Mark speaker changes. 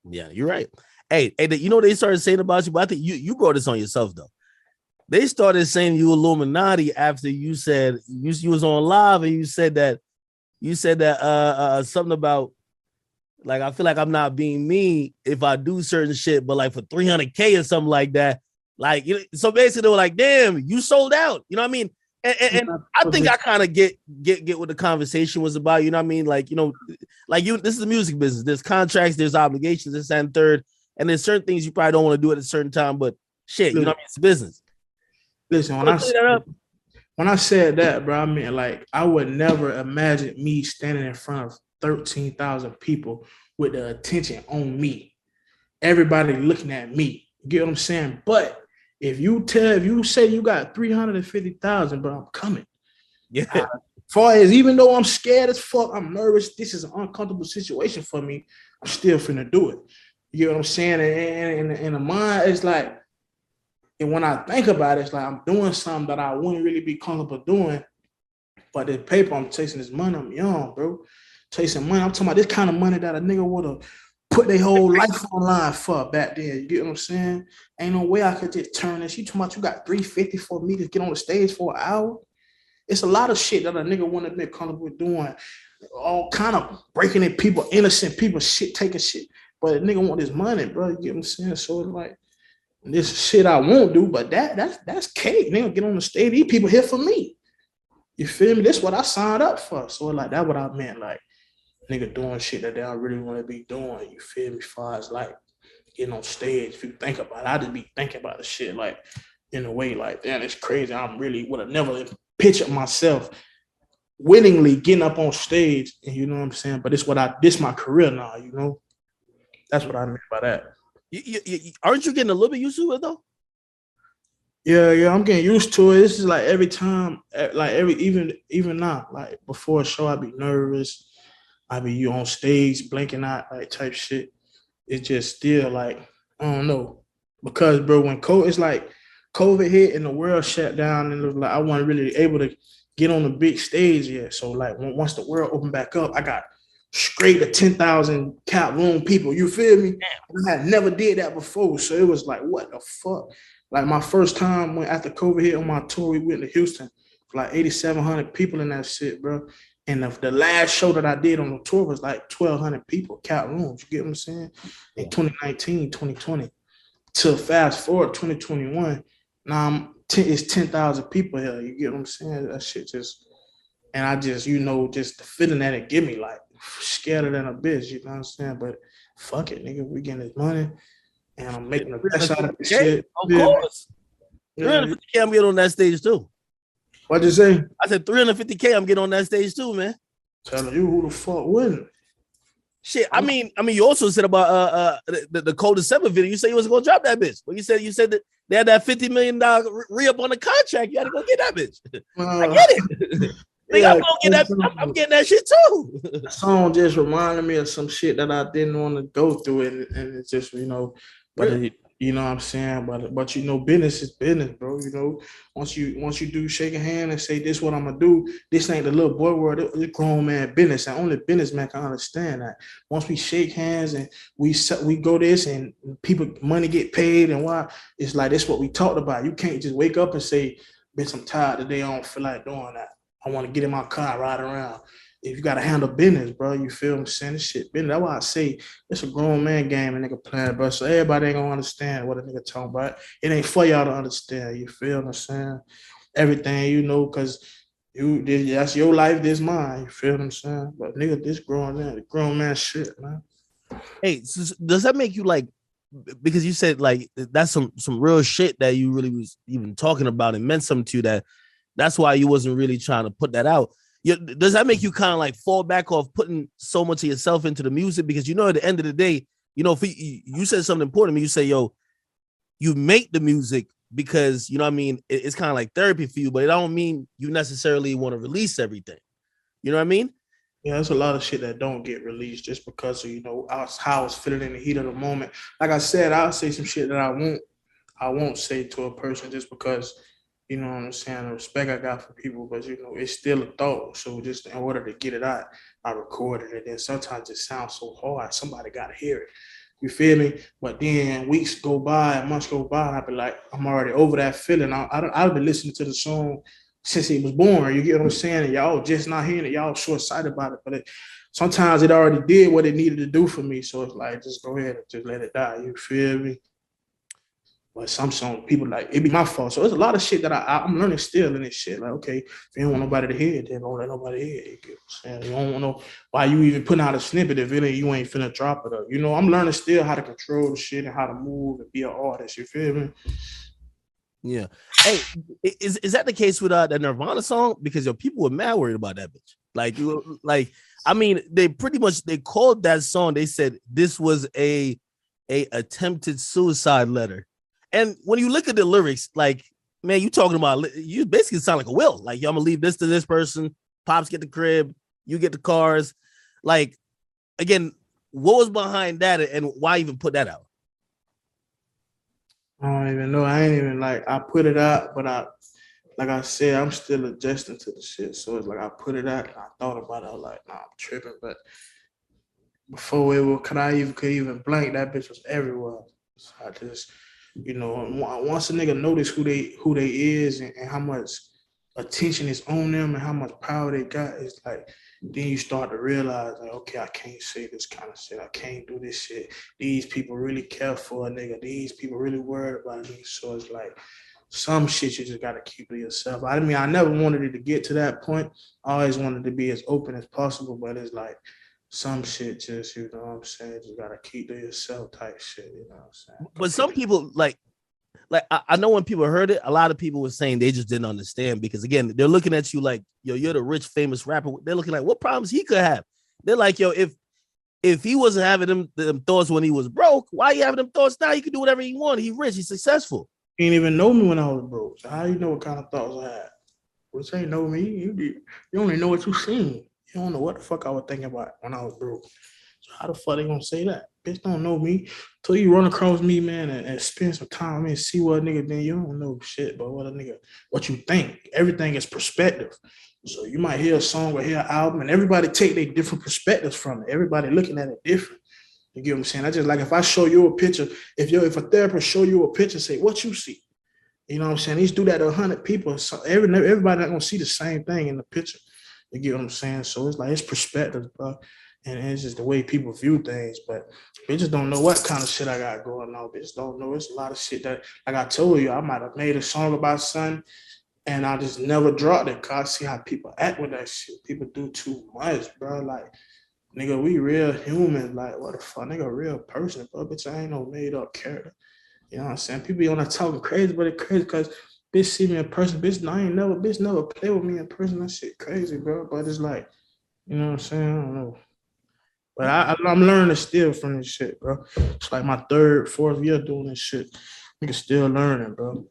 Speaker 1: Yeah, you're right. Hey, you know what they started saying about you, but I think you brought this on yourself though. They started saying you Illuminati after you said you was on live and you said that something about like I feel like I'm not being me if I do certain shit, but like for 300K or something like that. Like so basically they were like, damn, you sold out. You know what I mean? And I think I kind of get what the conversation was about. You know what I mean? Like, like this is the music business. There's contracts, there's obligations, this and third. And there's certain things you probably don't want to do at a certain time, but shit, you know what I mean? It's business.
Speaker 2: Listen, when I said that, bro, I mean like I would never imagine me standing in front of 13,000 people with the attention on me. Everybody looking at me. You get what I'm saying? But if you say you got 350,000, bro, I'm coming.
Speaker 1: Yeah.
Speaker 2: Far as even though I'm scared as fuck, I'm nervous. This is an uncomfortable situation for me. I'm still finna do it. You know what I'm saying? And in the mind, it's like, and when I think about it, it's like I'm doing something that I wouldn't really be comfortable doing. But the paper, I'm chasing this money. I'm young, bro. Chasing money. I'm talking about this kind of money that a nigga would have put their whole life online for back then. You get what I'm saying? Ain't no way I could just turn this. You talking about you got 350 for me to get on the stage for an hour? It's a lot of shit that a nigga wouldn't have been comfortable doing. All kind of breaking in people, innocent people, shit, taking shit. But a nigga want his money, bro. You get what I'm saying? So it's like, this shit I won't do, but that's cake. Nigga get on the stage. These people here for me. You feel me? This what I signed up for. So like that what I meant. Like nigga doing shit that they don't really want to be doing. You feel me? As far as like getting on stage. If you think about it, I just be thinking about the shit like in a way like, damn, it's crazy. I'm really would have never pictured myself willingly getting up on stage. And you know what I'm saying? But this my career now, you know? That's what I mean by that.
Speaker 1: Aren't you getting a little bit used to it though?
Speaker 2: Yeah, I'm getting used to it. This is like every time, like even now, like before a show, I be nervous. I be you on stage blinking out like type shit. It's just still like I don't know because bro, when COVID, it's like COVID hit and the world shut down, and it was like I wasn't really able to get on the big stage yet. So like once the world opened back up, I got straight to 10,000 cap room people. You feel me? I had never did that before, so it was like what the fuck. Like my first time when after COVID hit on my tour, we went to Houston, like 8,700 people in that shit, bro. And the last show that I did on the tour was like 1,200 people, cap rooms. You get what I'm saying? In 2019, 2020. To fast forward 2021, now it's 10,000 people here. You get what I'm saying? That shit just, and I just, just the feeling that it give me, like scared than a bitch. You know what I'm saying? But fuck it, nigga. We getting this money, and I'm making the best out of this shit.
Speaker 1: Of course.
Speaker 2: Yeah.
Speaker 1: 350K, I'm getting on that stage too.
Speaker 2: What'd you say?
Speaker 1: I said 350K, I'm getting on that stage too, man.
Speaker 2: Telling you who the fuck wouldn't.
Speaker 1: Shit, I mean, you also said about the Cold December video. You said you was gonna drop that bitch. Well, you said that they had that $50 million re-up on the contract. You had to go get that bitch. I get it. Yeah, I'm getting that shit too.
Speaker 2: The song just reminded me of some shit that I didn't want to go through, and it's just but you know what I'm saying. But business is business, bro. Once you do shake a hand and say this what I'm gonna do, this ain't the little boy world. It's grown man business, and only businessman can understand that. Once we shake hands and we go this and people money get paid and why it's like this what we talked about. You can't just wake up and say, "Bitch, I'm tired today. I don't feel like doing that. I want to get in my car, ride around." If you gotta handle business, bro, you feel me? Saying this shit business. That's why I say it's a grown man game and nigga playing, bro. So everybody ain't gonna understand what a nigga talking about. It ain't for y'all to understand. You feel me? Saying everything cause that's your life, this mine. You feel what I'm saying? But nigga, this grown man shit, man.
Speaker 1: Hey, so does that make you like? Because you said like that's some real shit that you really was even talking about and meant something to you. That's why you wasn't really trying to put that out. Does that make you kind of like fall back off putting so much of yourself into the music? Because at the end of the day, you said something important to me. You say, yo, you make the music because what I mean, it's kind of like therapy for you, but it don't mean you necessarily want to release everything. You know what I mean?
Speaker 2: Yeah, there's a lot of shit that don't get released just because of how I was feeling in the heat of the moment. Like I said, I'll say some shit that I won't say to a person just because what I'm saying, the respect I got for people, but it's still a thought. So just in order to get it out, I recorded it. And sometimes it sounds so hard, somebody gotta hear it. You feel me? But then weeks go by, months go by, and I be like, I'm already over that feeling. I've been listening to the song since it was born. You get what I'm saying? And y'all just not hearing it. Y'all short sighted about it, but sometimes it already did what it needed to do for me. So it's like, just go ahead and just let it die. You feel me? But some songs, people like, it be my fault. So there's a lot of shit that I'm learning still in this shit. Like, okay, if you don't want nobody to hear it, then don't let nobody hear it. You know what I'm saying? You don't want to know why you even putting out a snippet if it ain't, you ain't finna drop it up. You know, I'm learning still how to control the shit and how to move and be an artist. You feel me?
Speaker 1: Yeah. Hey, is that the case with the Nirvana song? Because your people were mad worried about that bitch. Like I mean, they pretty much they called that song. They said this was a attempted suicide letter. And when you look at the lyrics, like man, you talking about you basically sound like a will. Like I'm gonna leave this to this person. Pops get the crib, you get the cars. Like again, what was behind that, and why even put that out?
Speaker 2: I don't even know. I ain't even like, I put it out, but like I said, I'm still adjusting to the shit. So it's like I put it out and I thought about it. I was like, nah, I'm tripping. But before it was, could even blank, that bitch was everywhere. So I just, once a nigga notice who they is and how much attention is on them and how much power they got, it's like then you start to realize like, okay, I can't say this kind of shit. I can't do this shit. These people really care for a nigga. These people really worried about me. So it's like some shit you just gotta keep to yourself. I mean, I never wanted it to get to that point. I always wanted to be as open as possible, but it's like some shit just, you know what I'm saying, you gotta keep to yourself type shit, you know what I'm saying?
Speaker 1: But some people like I know when people heard it, a lot of people were saying they just didn't understand because again, they're looking at you like, yo, you're the rich, famous rapper. They're looking like what problems he could have. They're like, yo, if he wasn't having them thoughts when he was broke, why you having them thoughts now? He can do whatever he wants. He's rich, he's successful.
Speaker 2: You didn't even know me when I was broke. So how you know what kind of thoughts I had? Which ain't know me. You only know what you seen. You don't know what the fuck I was thinking about when I was broke. So how the fuck they gonna say that? Bitch don't know me. Till you run across me, man, and spend some time and see what a nigga, then you don't know shit, but what you think. Everything is perspective. So you might hear a song or hear an album, and everybody take their different perspectives from it. Everybody looking at it different. You get what I'm saying? I just like if I show you a picture, if a therapist show you a picture, say what you see. You know what I'm saying? He's do that to 100 people. So everybody not gonna see the same thing in the picture. You get what I'm saying? So it's like it's perspective, bro. And it's just the way people view things. But they just don't know what kind of shit I got going on. They just don't know. It's a lot of shit that, like I told you, I might have made a song about something and I just never dropped it because I see how people act with that shit. People do too much, bro. Like, nigga, we real human. Like, what the fuck? Nigga, real person, bro. Bitch, I ain't no made up character. You know what I'm saying? People be on that talking crazy, but it's crazy because bitch see me in person. Bitch never play with me in person. That shit crazy, bro. But it's like, you know what I'm saying? I don't know. But I'm learning still from this shit, bro. It's like my third, fourth year doing this shit. Nigga still learning, bro.